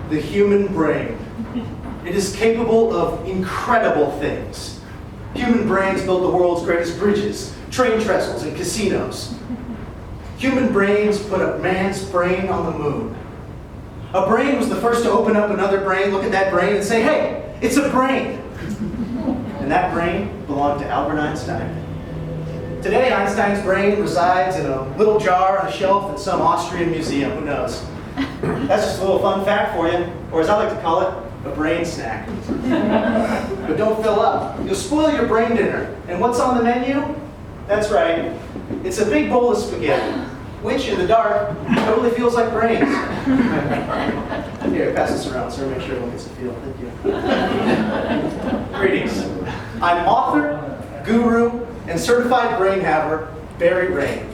the human brain. It is capable of incredible things. Human brains built the world's greatest bridges, train trestles, and casinos. Human brains put a man's brain on the moon. A brain was the first to open up another brain, look at that brain, and say, hey, it's a brain. And that brain belonged to Albert Einstein. Today, Einstein's brain resides in a little jar on a shelf at some Austrian museum. Who knows? That's just a little fun fact for you, or as I like to call it, a brain snack. But don't fill up. You'll spoil your brain dinner. And what's on the menu? That's right. It's a big bowl of spaghetti, which, in the dark, totally feels like brains. Here, pass this around, sir. Make sure everyone gets a feel. Thank you. Greetings. I'm author, guru, and certified brain haver, Barry Rain.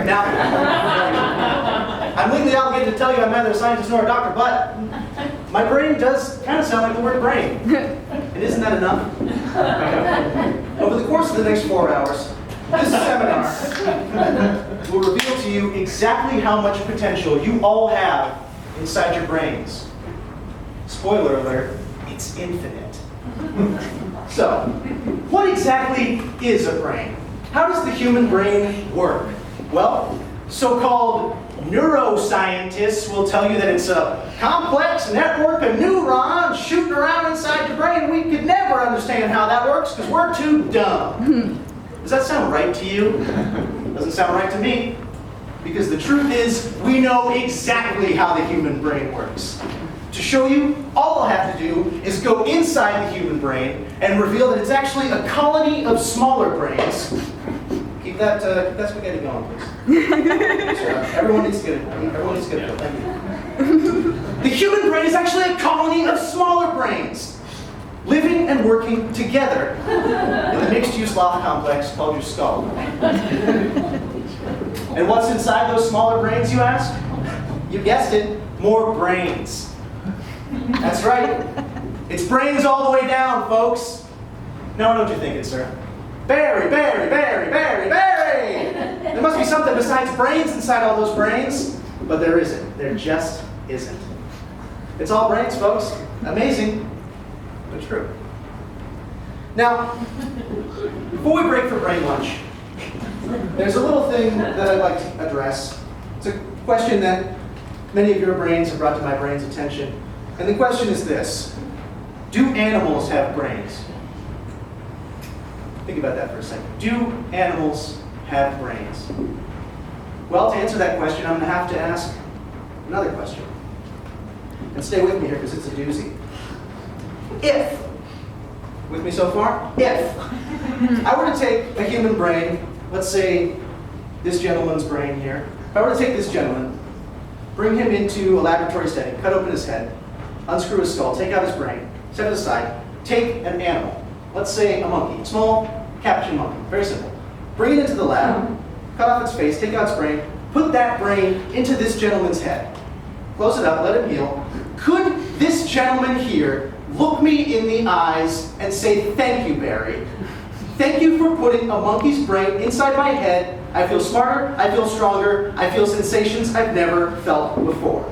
Now, I'm legally obligated to tell you I'm neither a scientist nor a doctor, but my brain does kind of sound like the word brain. And isn't that enough? Over the course of the next 4 hours, this seminar will reveal to you exactly how much potential you all have inside your brains. Spoiler alert, it's infinite. So, what exactly is a brain? How does the human brain work? Well, so-called neuroscientists will tell you that it's a complex network of neurons shooting around inside your brain. We could never understand how that works because we're too dumb. Does that sound right to you? Doesn't sound right to me. Because the truth is, we know exactly how the human brain works. To show you, all I'll have to do is go inside the human brain and reveal that it's actually a colony of smaller brains. Keep that spaghetti going, please. Everyone needs to get it. Everyone needs to get it. Thank you. The human brain is actually a colony of smaller brains, living and working together in the mixed-use lava complex called your skull. And what's inside those smaller brains, you ask? You guessed it, more brains. That's right. It's brains all the way down, folks. Now what don't you think, sir? Barry, Barry, Barry, Barry, Barry! There must be something besides brains inside all those brains. But there isn't. There just isn't. It's all brains, folks. Amazing, but true. Now, before we break for brain lunch, there's a little thing that I'd like to address. It's a question that many of your brains have brought to my brain's attention. And the question is this: do animals have brains? Think about that for a second. Do animals have brains? Well, to answer that question, I'm going to have to ask another question. And stay with me here because it's a doozy. If, with me so far? If I were to take a human brain, let's say this gentleman's brain here, if I were to take this gentleman, bring him into a laboratory setting, cut open his head, unscrew his skull, take out his brain, set it aside, take an animal, let's say a monkey, small capuchin monkey, very simple. Bring it into the lab, cut off its face, take out its brain, put that brain into this gentleman's head, close it up, let it heal. Could this gentleman here look me in the eyes and say, "Thank you, Barry. Thank you for putting a monkey's brain inside my head. I feel smarter, I feel stronger, I feel sensations I've never felt before."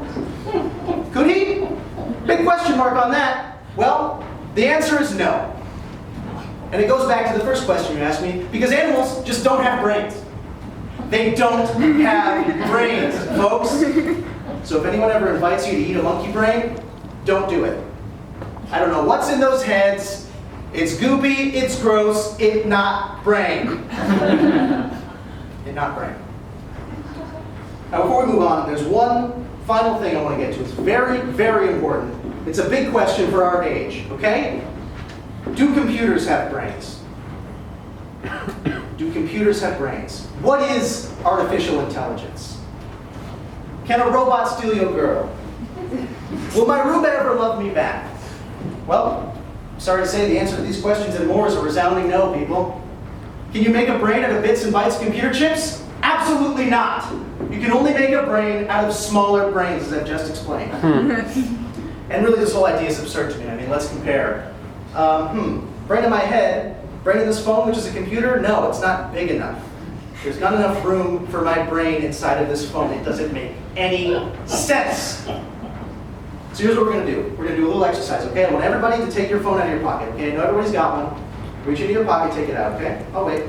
Could he? Big question mark on that. Well, the answer is no. And it goes back to the first question you asked me, because animals just don't have brains. They don't have brains, folks. So if anyone ever invites you to eat a monkey brain, don't do it. I don't know what's in those heads. It's goopy, it's gross, it not brain. It not brain. Now before we move on, there's one final thing I want to get to. It's very, very important. It's a big question for our age, okay? Do computers have brains? Do computers have brains? What is artificial intelligence? Can a robot steal your girl? Will my Roomba ever love me back? Well, sorry to say the answer to these questions and more is a resounding no, people. Can you make a brain out of bits and bytes computer chips? Absolutely not. You can only make a brain out of smaller brains, as I've just explained. And really, this whole idea is absurd to me. I mean, let's compare. Brain in my head, brain in this phone, which is a computer? No, it's not big enough. There's not enough room for my brain inside of this phone. It doesn't make any sense. So here's what we're going to do. We're going to do a little exercise, okay? I want everybody to take your phone out of your pocket, okay? I know everybody's got one. Reach into your pocket, take it out, okay? Oh, wait.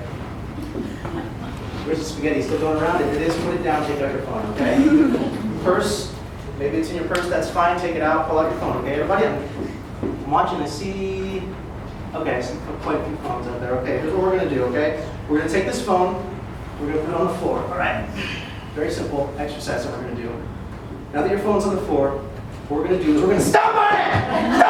Where's the spaghetti? Still going around? If it is, put it down, take out your phone, okay? Purse. Maybe it's in your purse, that's fine. Take it out, pull out your phone, okay? Everybody, I'm watching, I see... Okay, so quite a few phones out there. Okay, here's what we're going to do, okay? We're going to take this phone, we're going to put it on the floor, all right? Very simple exercise that we're going to do. Now that your phone's on the floor, what we're going to do is we're going to stomp on it!